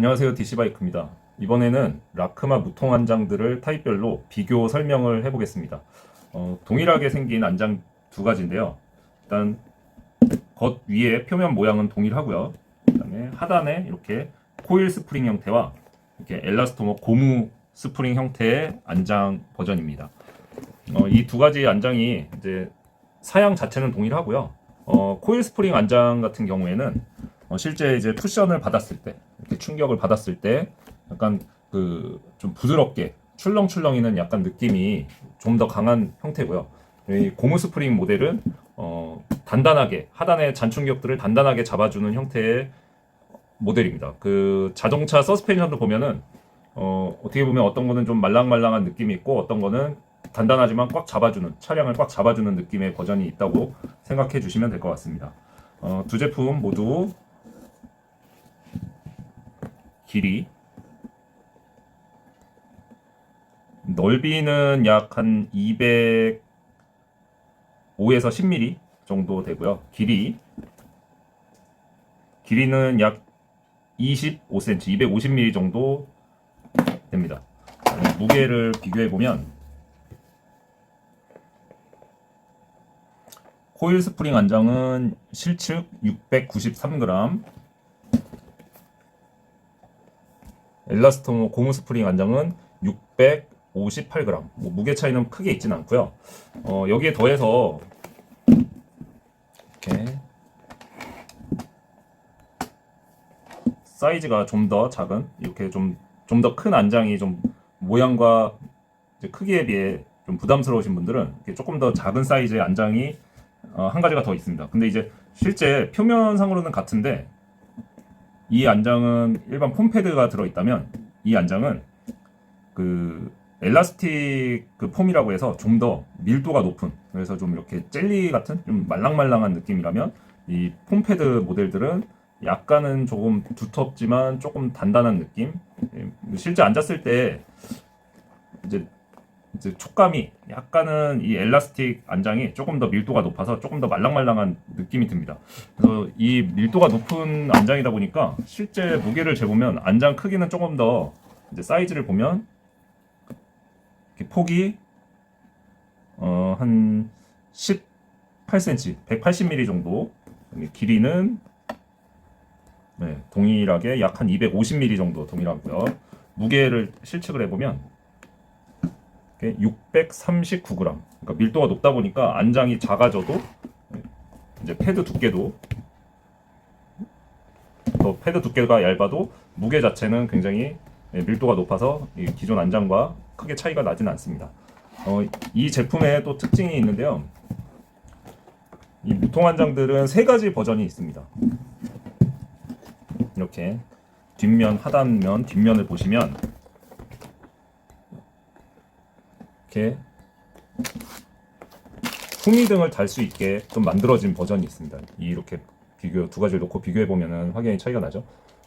안녕하세요, DC바이크입니다. 이번에는 라크마 무통 안장들을 타입별로 비교 설명을 해보겠습니다. 동일하게 생긴 안장 두 가지인데요. 일단 겉 위에 표면 모양은 동일하고요. 그다음에 하단에 이렇게 코일 스프링 형태와 이렇게 엘라스토머 고무 스프링 형태의 안장 버전입니다. 이 두 가지 안장이 이제 사양 자체는 동일하고요. 코일 스프링 안장 같은 경우에는 실제 이제 쿠션을 받았을 때, 이렇게 충격을 받았을 때 약간 그 좀 부드럽게 출렁출렁이는 약간 느낌이 좀 더 강한 형태고요. 이 고무 스프링 모델은 단단하게 하단의 잔충격들을 단단하게 잡아주는 형태의 모델입니다. 그 자동차 서스펜션도 보면은 어떻게 보면 어떤 거는 좀 말랑말랑한 느낌이 있고 어떤 거는 단단하지만 꽉 잡아주는 차량을 꽉 잡아주는 느낌의 버전이 있다고 생각해 주시면 될 것 같습니다. 두 제품 모두 길이 넓이는 약 한 205에서 10mm 정도 되고요. 길이는 약 25cm, 250mm 정도 됩니다. 무게를 비교해 보면 코일 스프링 안장은 실측 693g, 엘라스토모 고무 스프링 안장은 658g. 무게 차이는 크게 있진 않고요. 여기에 더해서 이렇게 사이즈가 좀 더 작은, 이렇게 좀 더 큰 안장이 좀 모양과 크기에 비해 좀 부담스러우신 분들은 조금 더 작은 사이즈의 안장이 한 가지가 더 있습니다. 근데 이제 실제 표면상으로는 같은데 이 안장은 일반 폼패드가 들어있다면 이 안장은 그 엘라스틱 그 폼이라고 해서 좀 더 밀도가 높은, 그래서 좀 이렇게 젤리 같은 좀 말랑말랑한 느낌이라면 이 폼패드 모델들은 약간은 조금 두텁지만 조금 단단한 느낌. 실제 앉았을 때 이제 촉감이 약간은 이 엘라스틱 안장이 조금 더 밀도가 높아서 조금 더 말랑말랑한 느낌이 듭니다. 그래서 이 밀도가 높은 안장이다 보니까 실제 무게를 재보면 안장 크기는 조금 더 이제 사이즈를 보면 이렇게 폭이 한 18cm, 180mm 정도, 길이는 동일하게 약 한 250mm 정도 동일하고요. 무게를 실측을 해보면 639g. 그러니까 밀도가 높다 보니까 안장이 작아져도 이제 패드 두께도 패드 두께가 얇아도 무게 자체는 굉장히 밀도가 높아서 기존 안장과 크게 차이가 나지는 않습니다. 이 제품에 또 특징이 있는데요. 이 무통 안장들은 세 가지 버전이 있습니다. 이렇게 뒷면, 하단면, 뒷면을 보시면 이렇게 후미등을 달 수 있게 좀 만들어진 버전이 있습니다. 이렇게 두 가지를 놓고 비교해 보면은 확연히 차이가 나죠.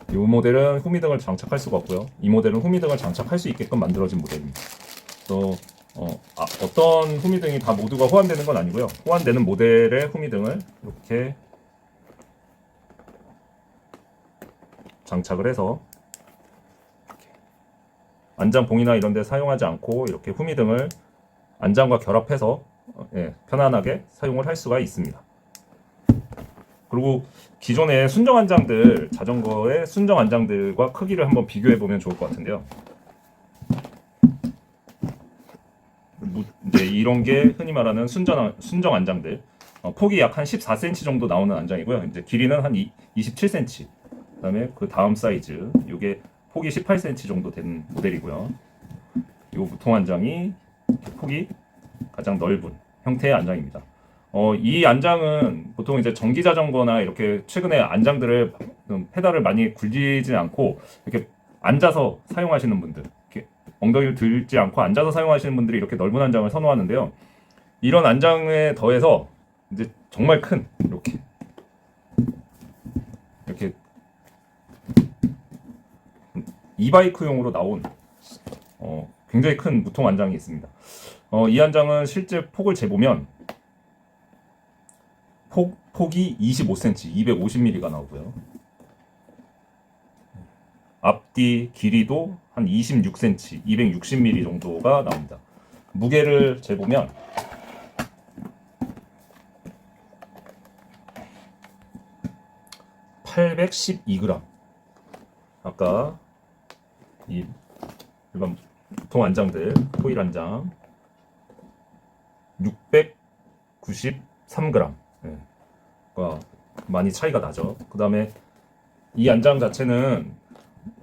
이 모델은 후미등을 장착할 수가 없고요. 이 모델은 후미등을 장착할 수 있게끔 만들어진 모델입니다. 또 어떤 후미등이 다 모두가 호환되는 건 아니고요. 호환되는 모델의 후미등을 이렇게 장착을 해서 안장봉이나 이런 데 사용하지 않고 이렇게 후미등을 안장과 결합해서 편안하게 사용을 할 수가 있습니다. 그리고 기존의 순정 안장들, 자전거의 순정 안장들과 크기를 한번 비교해 보면 좋을 것 같은데요. 이제 이런 게 흔히 말하는 순정 안장들, 폭이 약 한 14cm 정도 나오는 안장이고요. 이제 길이는 한 27cm. 그다음에 그 다음 사이즈, 이게 폭이 18cm 정도 된 모델이고요. 이 무통 안장이 폭이 가장 넓은 형태의 안장입니다. 이 안장은 보통 이제 전기 자전거나 이렇게 최근에 안장들을 페달을 많이 굴리지 않고 이렇게 앉아서 사용하시는 분들, 이렇게 엉덩이를 들지 않고 앉아서 사용하시는 분들이 이렇게 넓은 안장을 선호하는데요. 이런 안장에 더해서 이제 정말 큰 이렇게 이바이크용으로 나온 굉장히 큰 무통 안장이 있습니다. 이 안장은 실제 폭을 재보면 폭이 25cm, 250mm가 나오고요. 앞뒤 길이도 한 26cm, 260mm 정도가 나옵니다. 무게를 재보면 812g. 아까 이 일반 보통 안장들, 코일 안장 693g. 네. 그러니까 많이 차이가 나죠. 그 다음에 이 안장 자체는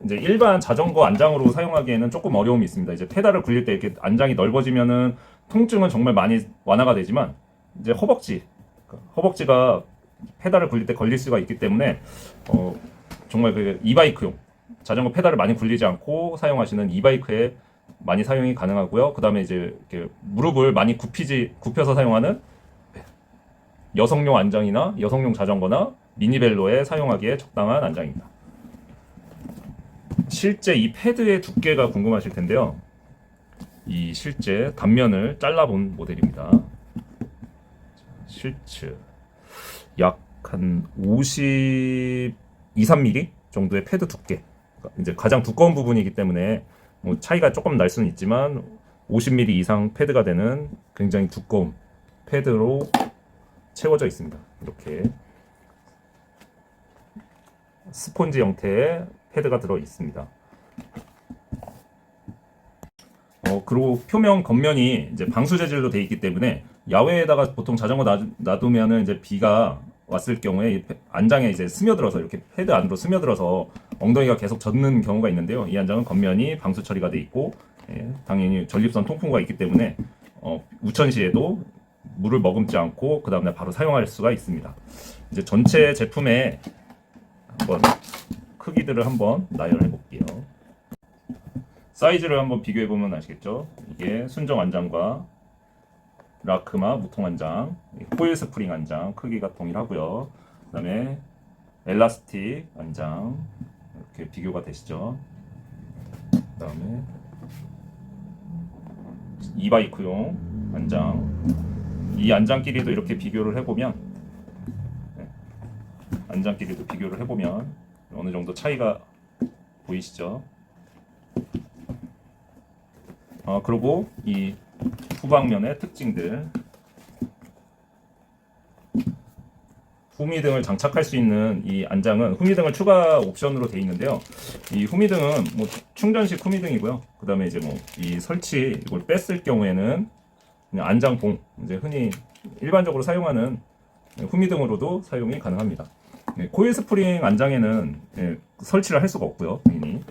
이제 일반 자전거 안장으로 사용하기에는 조금 어려움이 있습니다. 이제 페달을 굴릴 때 이렇게 안장이 넓어지면은 통증은 정말 많이 완화가 되지만 이제 허벅지가 페달을 굴릴 때 걸릴 수가 있기 때문에 정말 그 이바이크용 자전거 페달을 많이 굴리지 않고 사용하시는 이바이크에 많이 사용이 가능하고요. 그 다음에 이제 이렇게 무릎을 많이 굽혀서 사용하는 여성용 안장이나 여성용 자전거나 미니벨로에 사용하기에 적당한 안장입니다. 실제 이 패드의 두께가 궁금하실 텐데요. 이 실제 단면을 잘라본 모델입니다. 실츠 약 한 52, 3mm 정도의 패드 두께. 이제 가장 두꺼운 부분이기 때문에 뭐 차이가 조금 날 수는 있지만 50mm 이상 패드가 되는 굉장히 두꺼운 패드로 채워져 있습니다. 이렇게 스폰지 형태의 패드가 들어 있습니다. 그리고 표면 겉면이 이제 방수 재질로 되어 있기 때문에 야외에다가 보통 자전거 놔두면은 이제 비가 왔을 경우에 이 안장에 이제 스며들어서 이렇게 패드 안으로 스며들어서 엉덩이가 계속 젖는 경우가 있는데요. 이 안장은 겉면이 방수 처리가 되어 있고 당연히 전립선 통풍과 있기 때문에 우천 시에도 물을 머금지 않고 그 다음날 바로 사용할 수가 있습니다. 이제 전체 제품의 한번 크기들을 한번 나열해 볼게요. 사이즈를 한번 비교해 보면 아시겠죠? 이게 순정 안장과 라크마 무통 안장, 코일 스프링 안장 크기가 동일하고요. 그다음에 엘라스틱 안장 이렇게 비교가 되시죠? 그다음에 이바이크용 안장, 이 안장 길이도 이렇게 비교를 해보면 안장 길이도 비교를 해보면 어느 정도 차이가 보이시죠? 그리고 이 후방면의 특징들, 후미등을 장착할 수 있는 이 안장은 후미등을 추가 옵션으로 되어 있는데요. 이 후미등은 뭐 충전식 후미등이고요. 그 다음에 이제 뭐 이 설치 이걸 뺐을 경우에는 그냥 안장봉, 이제 흔히 일반적으로 사용하는 후미등으로도 사용이 가능합니다. 코일 스프링 안장에는 설치를 할 수가 없고요. 당연히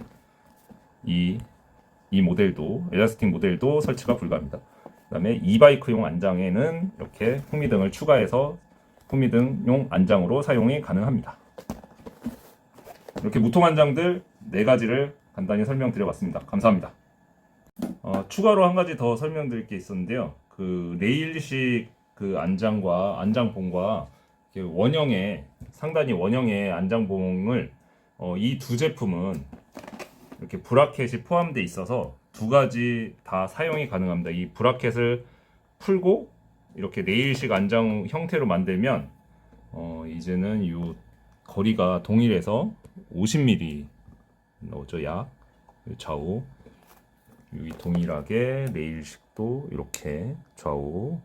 이 모델도 엘라스틱 모델도 설치가 불가합니다. 그 다음에 이바이크용 안장에는 이렇게 후미등을 추가해서 후미등용 안장으로 사용이 가능합니다. 이렇게 무통 안장들 4가지를 간단히 설명드려봤습니다. 감사합니다. 추가로 한 가지 더 설명드릴 게 있었는데요. 그 레일식 그 안장과 안장봉과 상단이 원형의 안장봉을 이 두 제품은 이렇게 브라켓이 포함되어 있어서 2가지 다 사용이 가능합니다. 이 브라켓을 풀고 이렇게 레일식 안장 형태로 만들면 이제는 이 거리가 동일해서 50mm 넣어줘. 약 좌우 여기 동일하게 레일식도 이렇게 좌우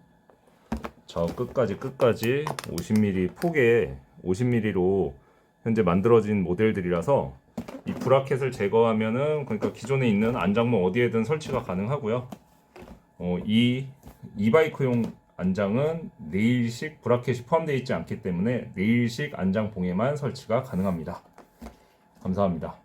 끝까지 50mm 폭에 50mm로 현재 만들어진 모델들이라서 이 브라켓을 제거하면은 그러니까 기존에 있는 안장봉 어디에든 설치가 가능하고요. 이 이바이크용 안장은 레일식 브라켓이 포함되어 있지 않기 때문에 레일식 안장봉에만 설치가 가능합니다. 감사합니다.